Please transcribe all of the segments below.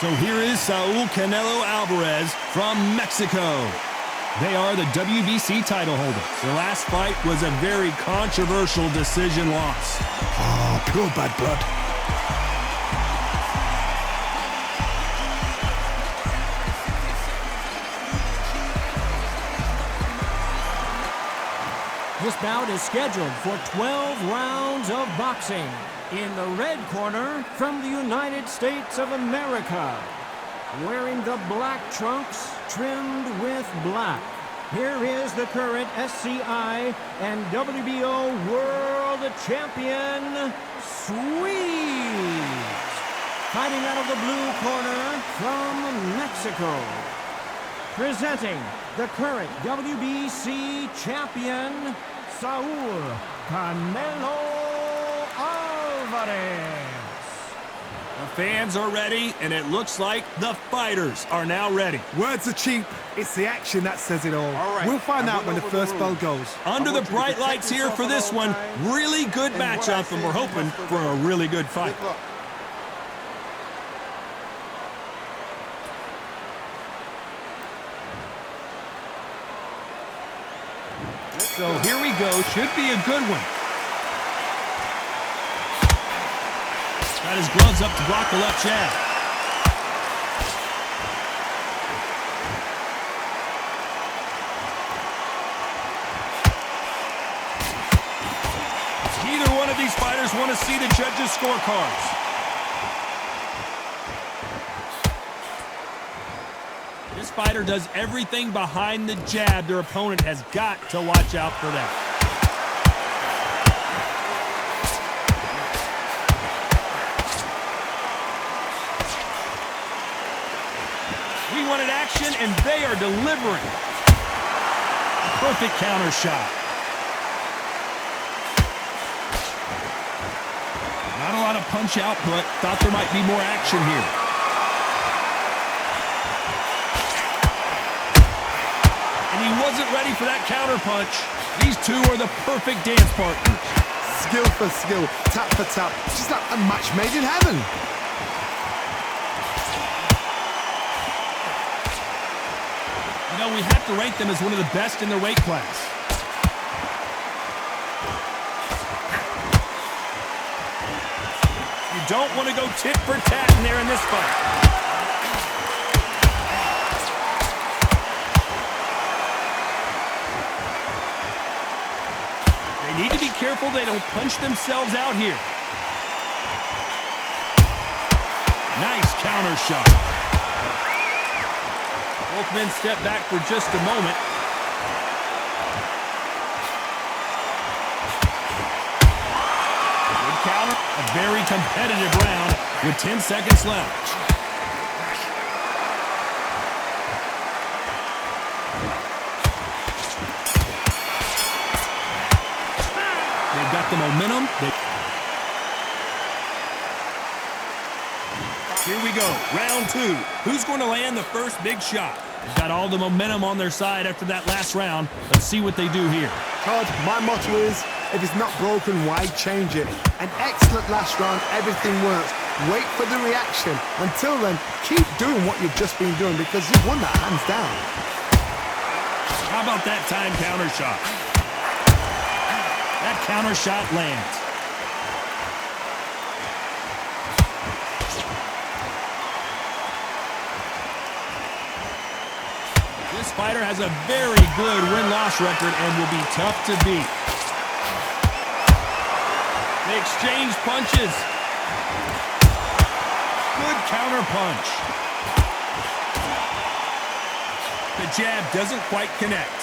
So here is Saul Canelo Alvarez from Mexico. They are the WBC title holder. Their last fight was a very controversial decision loss. Oh, pure bad blood. This bout is scheduled for 12 rounds of boxing. In the red corner, from the United States of America, wearing the black trunks trimmed with black, here is the current SCI and WBO World Champion, Swedes. Fighting out of the blue corner from Mexico, presenting the current WBC champion, Saul Canelo Alvarez. The fans are ready, and it looks like the fighters are now ready. Words are cheap. It's the action that says it all. We'll find out when the first bell goes. Under the bright lights here for this one, really good matchup, and we're hoping for a really good fight. So here we go. Should be a good one. Got his gloves up to block the left jab. Either one of these fighters want to see the judges' scorecards. This fighter does everything behind the jab. Their opponent has got to watch out for that. We wanted action, and they are delivering. Perfect counter shot. Not a lot of punch output. Thought there might be more action here. And he wasn't ready for that counter punch. These two are the perfect dance partners. Skill for skill, tap for tap. Just like a match made in heaven. You know, we have to rank them as one of the best in their weight class. You don't want to go tit for tat in there in this fight. They need to be careful they don't punch themselves out here. Nice counter shot. Both men step back for just a moment. Good counter. A very competitive round with 10 seconds left. They've got the momentum. Here we go, round two. Who's going to land the first big shot? They've got all the momentum on their side after that last round. Let's see what they do here. Todd, my motto is, if it's not broken, why change it? An excellent last round, everything works. Wait for the reaction. Until then, keep doing what you've just been doing because you've won that hands down. How about that time counter shot? That counter shot lands. This fighter has a very good win-loss record and will be tough to beat. They exchange punches. Good counter punch. The jab doesn't quite connect.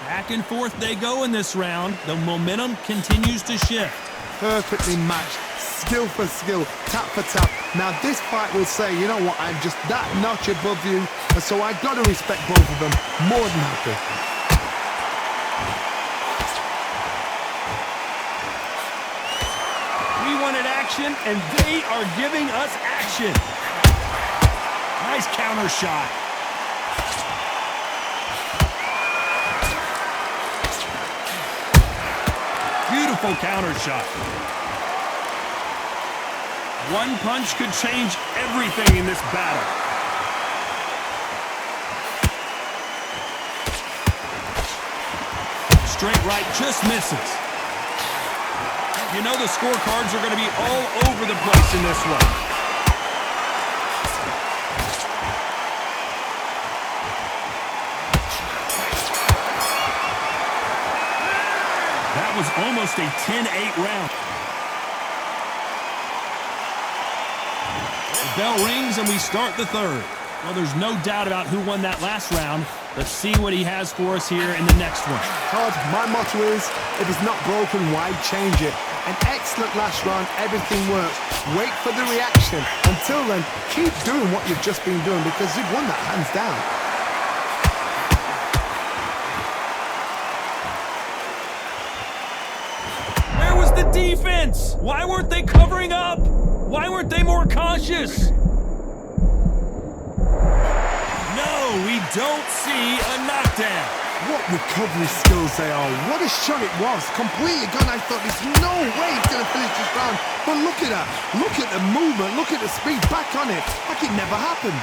Back and forth they go in this round. The momentum continues to shift. Perfectly matched, skill for skill, tap for tap. Now this fight will say, you know what, I'm just that notch above you, and so I got to respect both of them. More than happy. We wanted action, and they are giving us action. Nice counter shot. powerful counter shot. One punch could change everything in this battle. Straight right just misses. You know the scorecards are going to be all over the place in this one. That was almost a 10-8 round. The bell rings and we start the third. Well, there's no doubt about who won that last round. Let's see what he has for us here in the next one. Todd, my motto is, if it's not broken, why change it? An excellent last round, everything works. Wait for the reaction. Until then, keep doing what you've just been doing because you've won that hands down. Where was the defense? Why weren't they covering up? Why weren't they more cautious? No, we don't see a knockdown. What recovery skills they are. What a shot it was. Completely gone. I thought there's no way he's going to finish this round. But look at that. Look at the movement. Look at the speed. Back on it. Like it never happened.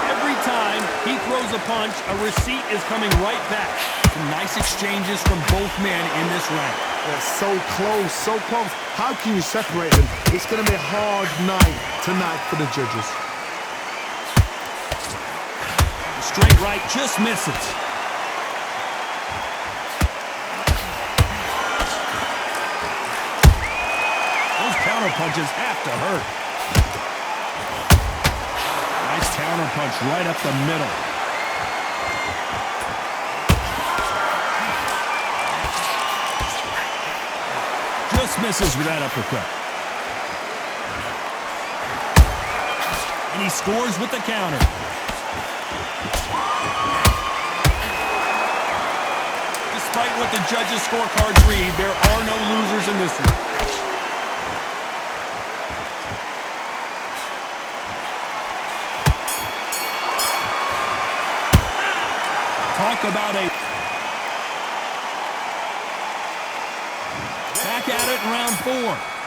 Every time he throws a punch, a receipt is coming right back. Some nice exchanges from both men in this round. They're so close, so close. How can you separate them? It's going to be a hard night tonight for the judges. Straight right just misses. Those counter punches have to hurt. Nice counter punch right up the middle. Just misses with that uppercut. And he scores with the counter. Despite what the judges' scorecards read, there are no losers in this one. Talk about a... Back at it in round 4.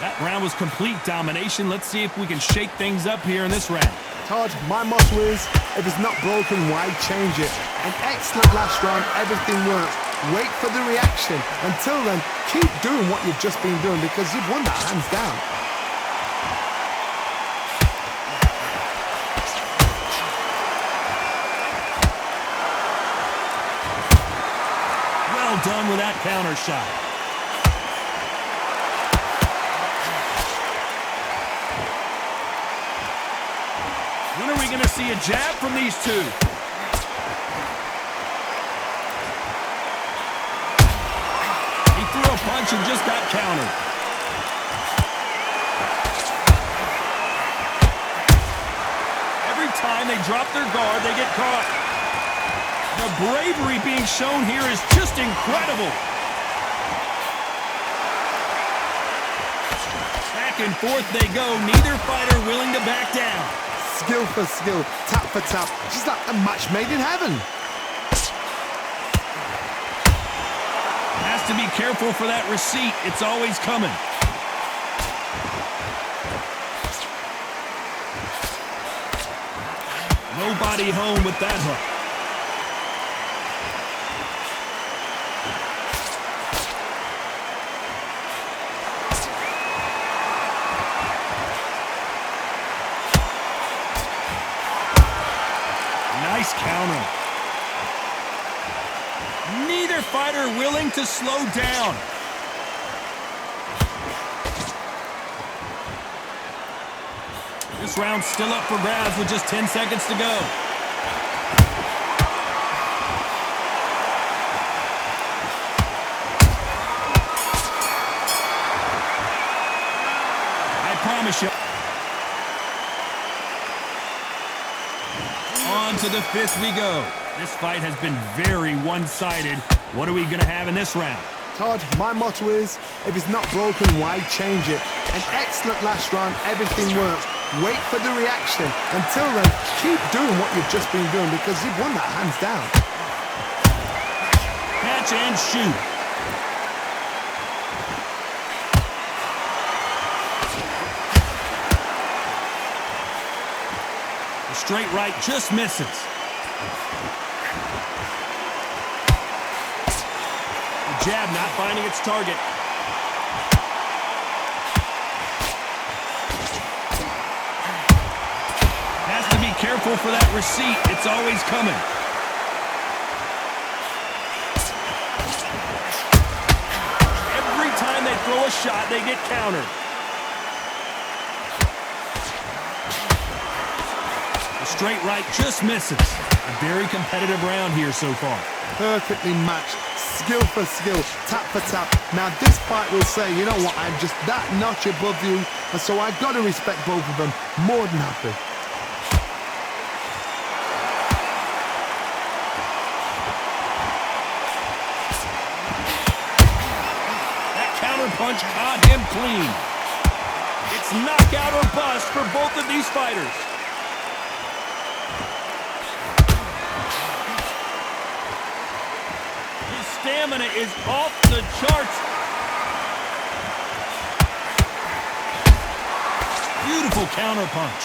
That round was complete domination. Let's see if we can shake things up here in this round. Todd, my motto is, if it's not broken, why change it? An excellent last round, everything works. Wait for the reaction. Until then, keep doing what you've just been doing because you've won that hands down. Well done with that counter shot. When are we going to see a jab from these two? He threw a punch and just got countered. Every time they drop their guard, they get caught. The bravery being shown here is just incredible. Back and forth they go, neither fighter willing to back down. Skill for skill, tap for tap, just like a match made in heaven. Has to be careful for that receipt. It's always coming. Nobody home with that hook. Nice counter. Neither fighter willing to slow down. This round's still up for grabs with just 10 seconds to go. I promise you. On to the 5th we go. This fight has been very one-sided. What are we going to have in this round? Todd, my motto is, if it's not broken, why change it? An excellent last round, everything works. Wait for the reaction. Until then, keep doing what you've just been doing because you've won that hands down. Catch and shoot. The straight right just misses. The jab not finding its target. Has to be careful for that receipt. It's always coming. Every time they throw a shot, they get countered. The straight right just misses. A very competitive round here so far. Perfectly matched. Skill for skill, tap for tap. Now this fight will say, you know what, I'm just that notch above you, and so I've got to respect both of them. More than happy. That counter punch caught him clean. It's knockout or bust for both of these fighters. Stamina is off the charts. Beautiful counter punch.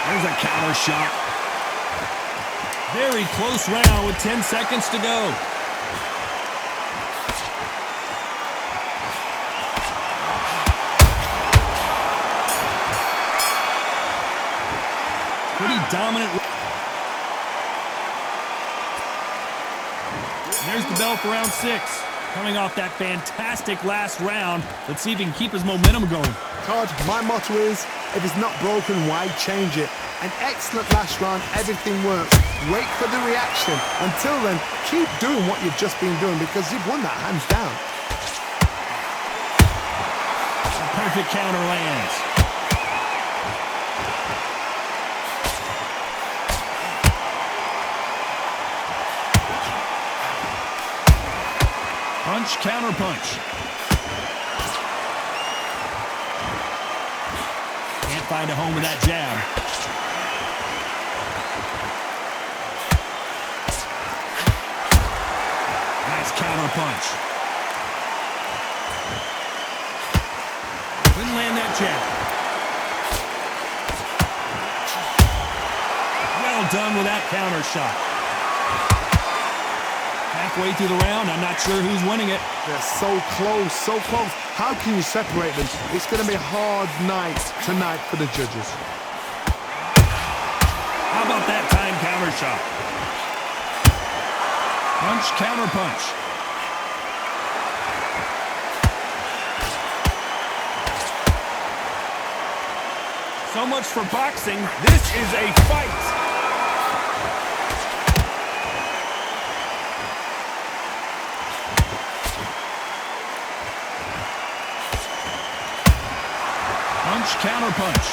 There's a counter shot. Very close round with 10 seconds to go. Pretty dominant. There's the bell for round 6. Coming off that fantastic last round, let's see if he can keep his momentum going. Todd, my motto is, if it's not broken, why change it? An excellent last round, everything works. Wait for the reaction. Until then, keep doing what you've just been doing because you've won that hands down. A perfect counter lands. Punch, counter punch. Can't find a home with that jab. Nice counter punch. Couldn't land that jab. Well done with that counter shot. Halfway through the round, I'm not sure who's winning it. They're so close, so close. How can you separate them? It's going to be a hard night tonight for the judges. How about that time counter shot? Punch, counter punch. So much for boxing. This is a fight. Punch, counter punch.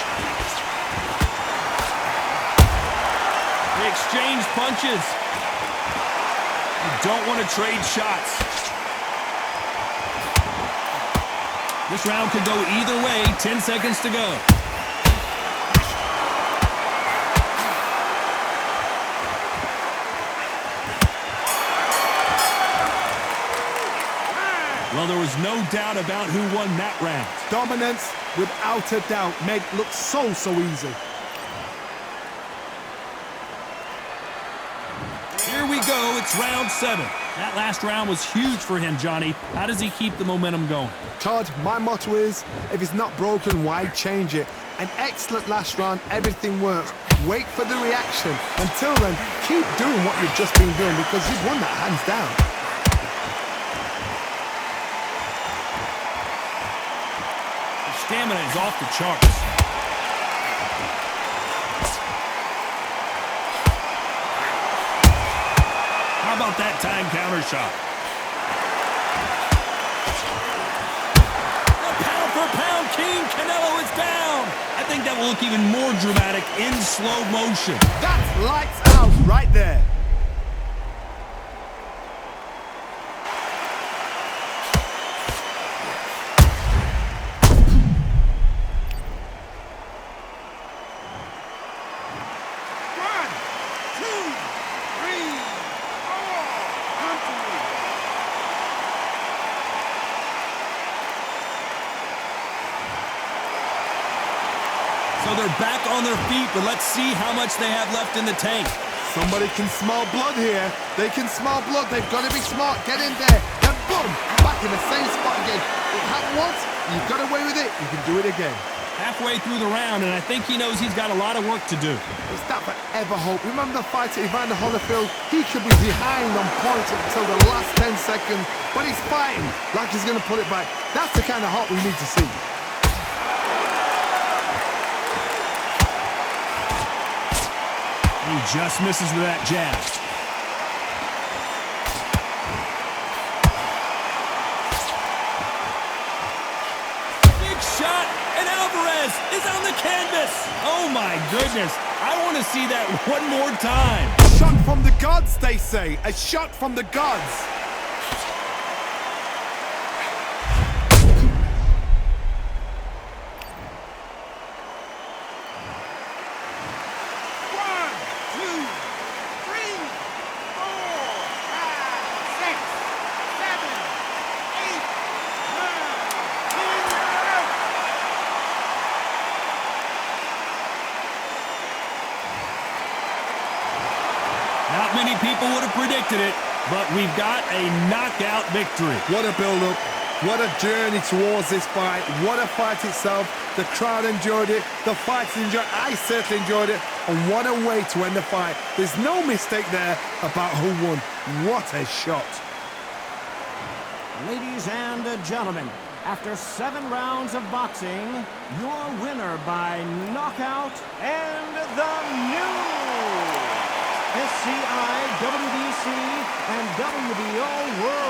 They exchange punches. You don't want to trade shots. This round could go either way. 10 seconds to go. Well, there was no doubt about who won that round. Dominance, without a doubt, made it look so easy. Here we go. It's round 7. That last round was huge for him, Johnny. How does he keep the momentum going? Todd, my motto is, if it's not broken, why change it? An excellent last round, everything works. Wait for the reaction. Until then, keep doing what you've just been doing because you've won that hands down. Stamina is off the charts. How about that time counter shot? The pound for pound king, Canelo is down. I think that will look even more dramatic in slow motion. That's lights out right there. They're back on their feet, but let's see how much they have left in the tank. Somebody can smell blood here. They can smell blood. They've got to be smart. Get in there. Then boom, back in the same spot again. It happened once. You got away with it. You can do it again. Halfway through the round, and I think he knows he's got a lot of work to do. Is that forever hope? Remember the fight at Evander Holyfield? He could be behind on points until the last 10 seconds, but he's fighting like he's going to pull it back. That's the kind of hope we need to see. He just misses with that jab. Big shot, and Alvarez is on the canvas. Oh my goodness. I want to see that one more time. A shot from the gods, they say. A shot from the gods. Not many people would have predicted it, but we've got a knockout victory. What a build-up. What a journey towards this fight. What a fight itself. The crowd enjoyed it. The fighters enjoyed it. I certainly enjoyed it. And what a way to end the fight. There's no mistake there about who won. What a shot. Ladies and gentlemen, after 7 rounds of boxing, your winner by knockout and the new SCI, WBC, and WBO World